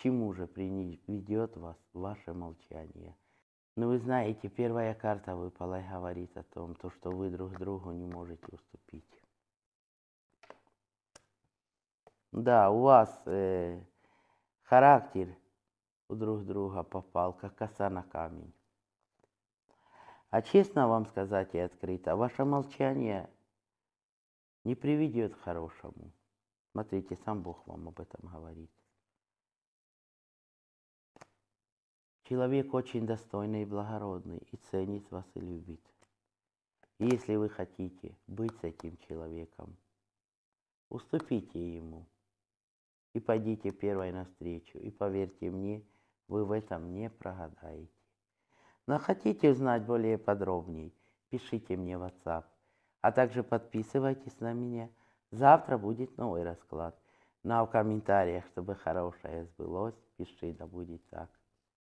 чему же приведет вас ваше молчание? Ну, вы знаете, первая карта выпала и говорит о том, что вы друг другу не можете уступить. Да, у вас характер у друг друга попал, как коса на камень. А честно вам сказать и открыто, ваше молчание не приведет к хорошему. Смотрите, сам Бог вам об этом говорит. Человек очень достойный и благородный, и ценит вас и любит. И если вы хотите быть с этим человеком, уступите ему и пойдите первой навстречу. И поверьте мне, вы в этом не прогадаете. Но хотите узнать более подробней, пишите мне в WhatsApp, а также подписывайтесь на меня. Завтра будет новый расклад. Ну а в комментариях, чтобы хорошее сбылось, пиши, да будет так.